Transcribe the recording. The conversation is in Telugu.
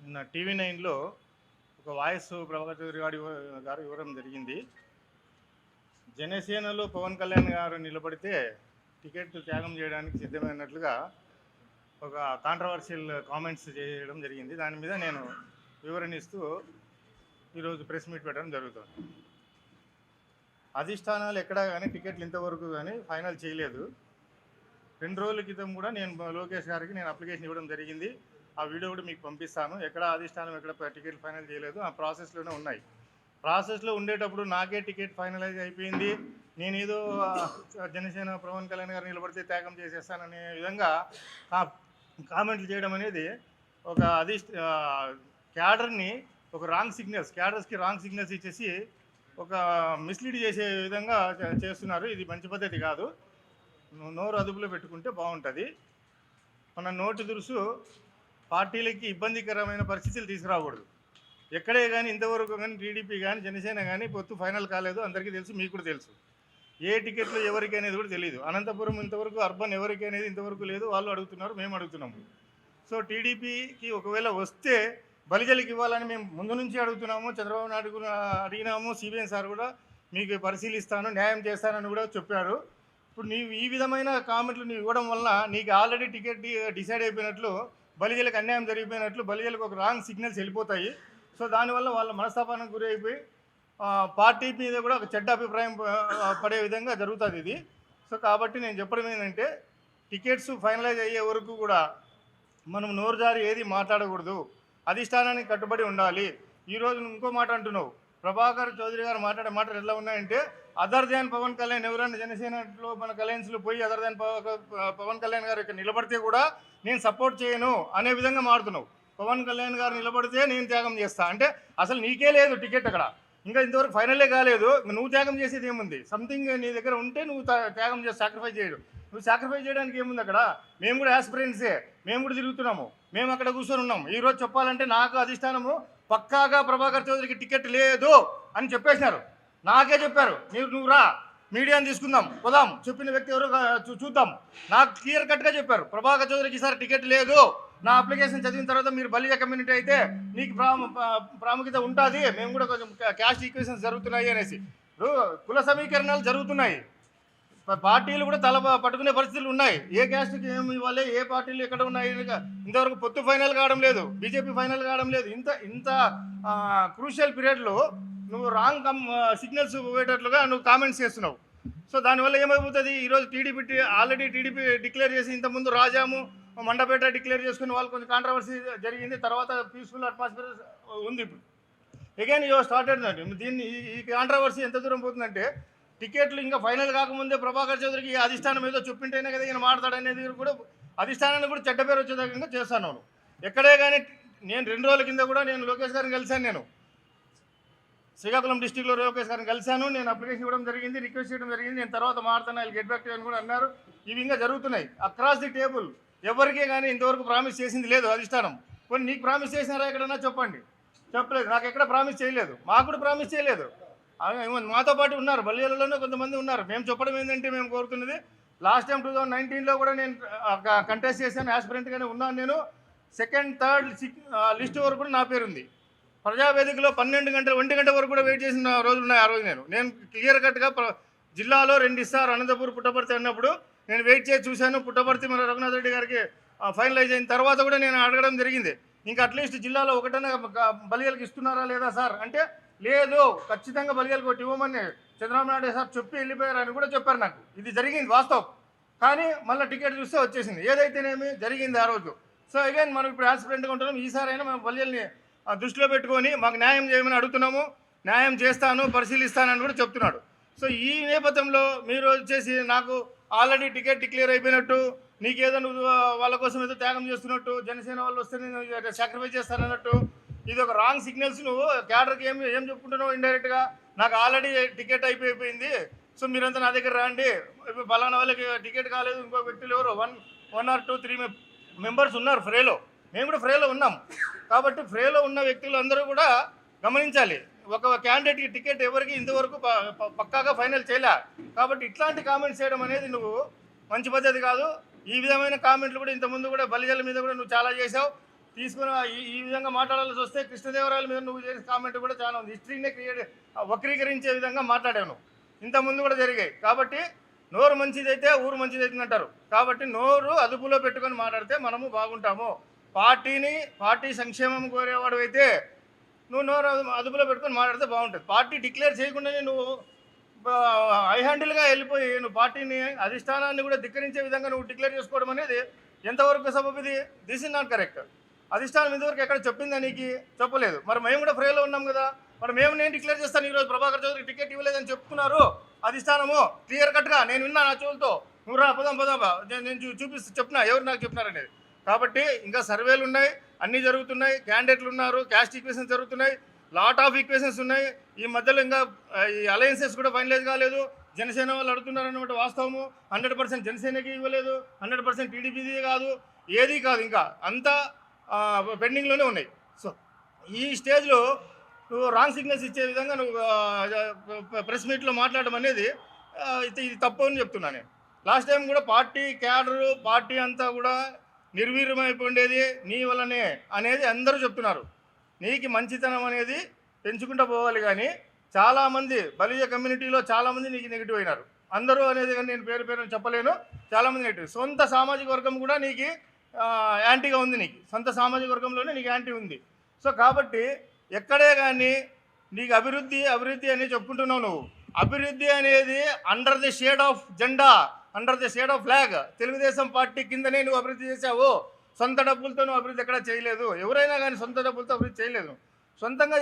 నిన్న టీవీ నైన్లో ఒక వాయిస్ ప్రభాకర్ చౌదరి గారు ఇవ్వడం జరిగింది. జనసేనలో పవన్ కళ్యాణ్ గారు నిలబడితే టికెట్ త్యాగం చేయడానికి సిద్ధమైనట్లుగా ఒక కాంట్రవర్షియల్ కామెంట్స్ చేయడం జరిగింది. దాని మీద నేను వివరణ ఇస్తూ ఈరోజు ప్రెస్ మీట్ పెట్టడం జరుగుతుంది. అధిష్టానాలు ఎక్కడా కానీ టికెట్లు ఇంతవరకు కానీ ఫైనల్ చేయలేదు. 2 రోజుల క్రితం కూడా నేను లోకేష్ గారికి అప్లికేషన్ ఇవ్వడం జరిగింది. ఆ వీడియో కూడా మీకు పంపిస్తాను. ఎక్కడ అధిష్టానం ఎక్కడ టికెట్ ఫైనల్ చేయలేదు, ఆ ప్రాసెస్లోనే ఉన్నాయి. ప్రాసెస్లో ఉండేటప్పుడు నాకే టికెట్ ఫైనలైజ్ అయిపోయింది, నేను ఏదో జనసేన పవన్ కళ్యాణ్ గారు నిలబడితే త్యాగం చేసేస్తాననే విధంగా కామెంట్లు చేయడం అనేది ఒక క్యాడర్ని ఒక క్యాడర్స్కి రాంగ్ సిగ్నల్స్ ఇచ్చేసి ఒక మిస్లీడ్ చేసే విధంగా చేస్తున్నారు. ఇది మంచి పద్ధతి కాదు. నోరు అదుపులో పెట్టుకుంటే బాగుంటుంది. మన నోటి దురుసు పార్టీలకి ఇబ్బందికరమైన పరిస్థితులు తీసుకురాకూడదు. ఎక్కడే కానీ ఇంతవరకు కానీ టీడీపీ కానీ జనసేన కానీ పొత్తు ఫైనల్ కాలేదు, అందరికీ తెలుసు, మీకు కూడా తెలుసు. ఏ టికెట్లు ఎవరికి అనేది కూడా తెలియదు. అనంతపురం ఇంతవరకు అర్బన్ ఎవరికి అనేది ఇంతవరకు లేదు. వాళ్ళు అడుగుతున్నారు, మేము అడుగుతున్నాము. సో టీడీపీకి ఒకవేళ వస్తే బలిజలికి ఇవ్వాలని మేము ముందు నుంచి అడుగుతున్నాము. చంద్రబాబు నాయుడు అడిగినాము. సిబిఎన్ సార్ కూడా మీకు పరిశీలిస్తాను, న్యాయం చేస్తానని కూడా చెప్పారు. ఇప్పుడు నీవు ఈ విధమైన కామెంట్లు నీవు ఇవ్వడం వల్ల నీకు ఆల్రెడీ టికెట్ డిసైడ్ అయిపోయినట్లు, బలిజలకు అన్యాయం జరిగిపోయినట్లు, బలిజలకు ఒక రాంగ్ సిగ్నల్స్ వెళ్ళిపోతాయి. సో దానివల్ల వాళ్ళ మనస్తాపానికి గురి అయిపోయి పార్టీ మీద కూడా ఒక చెడ్డ అభిప్రాయం పడే విధంగా జరుగుతుంది ఇది. సో కాబట్టి నేను చెప్పడం ఏంటంటే, టికెట్స్ ఫైనలైజ్ అయ్యే వరకు కూడా మనం నోరు జారి ఏది మాట్లాడకూడదు, అధిష్టానానికి కట్టుబడి ఉండాలి. ఈరోజు ఇంకో మాట అంటున్నావు, ప్రభాకర్ చౌదరి గారు మాట్లాడే మాటలు ఎలా ఉన్నాయంటే, అదర్ దాన్ పవన్ కళ్యాణ్ ఎవరైనా జనసేనలో మన కళ్యాణ్స్లో పోయి అదర్ దాన్ పవన్ కళ్యాణ్ గారు ఇక్కడ నిలబడితే కూడా నేను సపోర్ట్ చేయను అనే విధంగా మారుతున్నావు. పవన్ కళ్యాణ్ గారు నిలబడితే నేను త్యాగం చేస్తా అంటే అసలు నీకే లేదు టికెట్, అక్కడ ఇంకా ఇంతవరకు ఫైనలే కాలేదు. నువ్వు త్యాగం చేసేది ఏముంది? సంథింగ్ నీ దగ్గర ఉంటే నువ్వు త్యాగం చేసి సాక్రిఫైస్ చేయడు. నువ్వు సాక్రిఫైస్ చేయడానికి ఏముంది అక్కడ? మేము కూడా యాస్పిరెంట్సే, మేము కూడా తిరుగుతున్నాము, మేము అక్కడ కూర్చొని ఉన్నాము. ఈరోజు చెప్పాలంటే నాకు అధిష్టానము పక్కాగా ప్రభాకర్ చౌదరికి టికెట్ లేదు అని చెప్పేసినారు. నాకే చెప్పారు, నువ్వు రా, మీడియాని తీసుకుందాం, పోదాం, చెప్పిన వ్యక్తి ఎవరో చూద్దాం. నాకు క్లియర్ కట్గా చెప్పారు, ప్రభాకర్ చౌదరికి ఈసారి టికెట్ లేదు. నా అప్లికేషన్ చదివిన తర్వాత మీరు బలిజ కమ్యూనిటీ అయితే నీకు ప్రాముఖ్యత ఉంటుంది, మేము కూడా కొంచెం క్యాస్ట్ ఈక్వేషన్స్ జరుగుతున్నాయి అనేసి. కుల సమీకరణాలు జరుగుతున్నాయి, పార్టీలు కూడా తల పట్టుకునే పరిస్థితులు ఉన్నాయి. ఏ క్యాస్ట్కి ఏమి ఇవ్వాలి, ఏ పార్టీలు ఎక్కడ ఉన్నాయి, ఇంతవరకు పొత్తు ఫైనల్ కావడం లేదు, బీజేపీ ఫైనల్ కావడం లేదు. ఇంత క్రూషియల్ పీరియడ్లో నువ్వు రాంగ్ సిగ్నల్స్ పోయేటట్లుగా నువ్వు కామెంట్స్ చేస్తున్నావు. సో దానివల్ల ఏమైపోతుంది, ఈరోజు ఆల్రెడీ టీడీపీ డిక్లేర్ చేసి, ఇంతకుముందు రాజాము మండపేట డిక్లేర్ చేసుకుని వాళ్ళు కొంచెం కాంట్రవర్సీ జరిగింది. తర్వాత పీస్ఫుల్ అట్మాస్ఫియర్ ఉంది. ఇప్పుడు అగైన్ యూ స్టార్టెడ్ దట్. దీన్ని ఈ కాంట్రవర్సీ ఎంత దూరం పోతుందంటే, టికెట్లు ఇంకా ఫైనల్ కాకముందే ప్రభాకర్ చౌదరికి అధిష్టానం ఏదో చెప్పింటేనే కదా ఈయన మాట్లాడనేది కూడా అధిష్టానాన్ని కూడా చెడ్డ పేరు వచ్చేదాకా చేస్తాను. ఎక్కడే కానీ నేను 2 రోజుల కింద కూడా నేను లోకేష్ గారిని కలిశాను. నేను శ్రీకాకుళం డిస్టిక్లో లోకేష్ గారిని కలిశాను. నేను అప్లికేషన్ ఇవ్వడం జరిగింది, రిక్వెస్ట్ చేయడం జరిగింది. నేను తర్వాత మాట్లాడుతున్నా, వీళ్ళు గెట్ బ్యాక్ అని కూడా అన్నారు. ఇవి ఇంకా జరుగుతున్నాయి అక్రాస్ ది టేబుల్. ఎవరికే కానీ ఇంతవరకు ప్రామిస్ చేసింది లేదు అధిష్టానం. కొన్ని నీకు ప్రామిస్ చేసినారా ఎక్కడన్నా చెప్పండి? చెప్పలేదు. నాకు ఎక్కడ ప్రామిస్ చేయలేదు, మాకు కూడా ప్రామిస్ చేయలేదు. మాతో పాటు ఉన్నారు, బల్లియాలలోనే కొంతమంది ఉన్నారు. మేము చెప్పడం ఏంటంటే, మేము కోరుతున్నది, లాస్ట్ టైం 2019లో కూడా నేను కంటెస్ట్ చేశాను, యాస్పిరెంట్గానే ఉన్నాను. నేను 2nd, 3rd లిస్ట్ వరకు కూడా నా పేరు ఉంది. ప్రజావేదికలో 12 గంటలు 1 గంట వరకు కూడా వెయిట్ చేసిన రోజులు ఉన్నాయి. ఆ రోజు నేను క్లియర్ కట్గా జిల్లాలో 2 ఇస్తారు, అనంతపూర్, పుట్టపర్తి అన్నప్పుడు నేను వెయిట్ చేసి చూశాను. పుట్టపర్తి మన రఘునాథ్ రెడ్డి గారికి ఫైనలైజ్ అయిన తర్వాత కూడా నేను అడగడం జరిగింది, ఇంకా అట్లీస్ట్ జిల్లాలో ఒకటన్నా బలియాలకు ఇస్తున్నారా లేదా సార్ అంటే, లేదు, ఖచ్చితంగా బలియాలకు ఒకటి ఇవ్వమని చంద్రబాబు నాయుడు సార్ చెప్పి వెళ్ళిపోయారు అని కూడా చెప్పారు. నాకు ఇది జరిగింది వాస్తవం. కానీ మళ్ళీ టికెట్ చూస్తే వచ్చేసింది. ఏదైతేనేమి జరిగింది ఆ రోజు. సో అగైన్ మనం ఇప్పుడు యాస్పిరెంట్గా ఉంటున్నాం. ఈసారైనా మేము బలియాల్ని దృష్టిలో పెట్టుకొని మాకు న్యాయం చేయమని అడుగుతున్నాము. న్యాయం చేస్తాను, పరిశీలిస్తానని కూడా చెప్తున్నాడు. సో ఈ నేపథ్యంలో మీరు వచ్చేసి నాకు ఆల్రెడీ టికెట్ డిక్లేర్ అయిపోయినట్టు, నీకేదో నువ్వు వాళ్ళ కోసం ఏదో త్యాగం చేస్తున్నట్టు, జనసేన వాళ్ళు వస్తే నేను సాక్రిఫైస్ చేస్తానన్నట్టు, ఇది ఒక రాంగ్ సిగ్నల్స్. నువ్వు క్యాడర్కి ఏం చెప్పుకుంటున్నావు ఇండైరెక్ట్గా, నాకు ఆల్రెడీ టికెట్ అయిపోయింది, సో మీరంతా నా దగ్గర రండి, ఫలానా వాళ్ళకి టికెట్ కాలేదు, ఇంకో వ్యక్తులు ఎవరు 1 or 2, 3 మెంబర్స్ ఉన్నారు ఫ్రేలో, మేము కూడా ఫ్రేలో ఉన్నాం. కాబట్టి ఫ్రేలో ఉన్న వ్యక్తులు అందరూ కూడా గమనించాలి, ఒక క్యాండిడేట్కి టికెట్ ఎవరికి ఇంతవరకు పక్కాగా ఫైనల్ చేయలే. కాబట్టి ఇట్లాంటి కామెంట్స్ చేయడం అనేది నువ్వు మంచి పద్ధతి కాదు. ఈ విధమైన కామెంట్లు కూడా ఇంతకుముందు కూడా బలిజల మీద కూడా నువ్వు చాలా చేసావు. తీసుకుని ఈ విధంగా మాట్లాడాల్సి వస్తే కృష్ణదేవరాయల మీద నువ్వు చేసే కామెంట్ కూడా చాలా ఉంది. హిస్టరీనే వక్రీకరించే విధంగా మాట్లాడావు నువ్వు. ఇంతకుముందు కూడా జరిగాయి. కాబట్టి నోరు మంచిదైతే ఊరు మంచిదైతే అంటారు. కాబట్టి నోరు అదుపులో పెట్టుకొని మాట్లాడితే మనము బాగుంటాము. పార్టీ సంక్షేమం కోరేవాడు అయితే నువ్వు నోరు అదుపులో పెట్టుకొని మాట్లాడితే బాగుంటుంది. పార్టీ డిక్లేర్ చేయకుండానే నువ్వు హై హ్యాండిల్గా వెళ్ళిపోయి నువ్వు పార్టీని అధిష్టానాన్ని కూడా ధిక్కరించే విధంగా నువ్వు డిక్లేర్ చేసుకోవడం అనేది ఎంతవరకు సబబు? ఇది దిస్ ఇస్ నాట్ కరెక్ట్. అధిష్టానం ఇంతవరకు ఎక్కడ చెప్పిందా? నీకు చెప్పలేదు. మరి మేము కూడా ఫ్రైలో ఉన్నాం కదా. మరి నేను డిక్లేర్ చేస్తాను ఈరోజు ప్రభాకర్ చౌదరికి టికెట్ ఇవ్వలేదని చెప్తున్నారు అధిష్టానము క్లియర్ కట్గా. నేను విన్నా నా చెవులతో. నువ్వు రా పదాం నేను చెప్పినా ఎవరు నాకు చెప్పినారనేది. కాబట్టి ఇంకా సర్వేలు ఉన్నాయి, అన్నీ జరుగుతున్నాయి, క్యాండిడేట్లు ఉన్నారు, క్యాస్ట్ ఈక్వేషన్స్ జరుగుతున్నాయి, లాట్ ఆఫ్ ఈక్వేషన్స్ ఉన్నాయి. ఈ మధ్యలో ఇంకా ఈ అలయన్సెస్ కూడా ఫైనలైజ్ కాలేదు. జనసేన వాళ్ళు అడుగుతున్నారు అన్నమాట వాస్తవము. 100% జనసేనకి ఇవ్వలేదు, 100% టీడీపీది కాదు, ఏది కాదు, ఇంకా అంతా పెండింగ్లోనే ఉన్నాయి. సో ఈ స్టేజ్లో నువ్వు రాంగ్ సిగ్నల్స్ ఇచ్చే విధంగా నువ్వు ప్రెస్ మీట్లో మాట్లాడడం అనేది ఇది తప్పు అని చెప్తున్నాను నేను. లాస్ట్ టైం కూడా పార్టీ క్యాడరు పార్టీ అంతా కూడా నిర్వీర్యమైపోయిండేది నీ వల్లనే అనేది అందరూ చెప్తున్నారు. నీకు మంచితనం అనేది పెంచుకుంటూ పోవాలి. కానీ చాలామంది బలిజ కమ్యూనిటీలో చాలామంది నీకు నెగిటివ్ అయినారు. అందరూ అనేది కానీ నేను పేరు చెప్పలేను. చాలామంది నెగిటివ్. సొంత సామాజిక వర్గం కూడా నీకు యాంటీగా ఉంది. నీకు సొంత సామాజిక వర్గంలోనే నీకు యాంటీ ఉంది. సో కాబట్టి ఎక్కడే కానీ నీకు అభివృద్ధి అని చెప్పుకుంటున్నావు నువ్వు. అభివృద్ధి అనేది అండర్ ది షేడ్ ఆఫ్ జెండా, under the shade of flag, Telugu Desam party కిందనే నువ్వు అభివృద్ధి చేశావు. సొంత డబ్బులతో నువ్వు అభివృద్ధి ఎక్కడా చేయలేదు. ఎవరైనా కానీ సొంత డబ్బులతో అభివృద్ధి చేయలేదు. సొంతంగా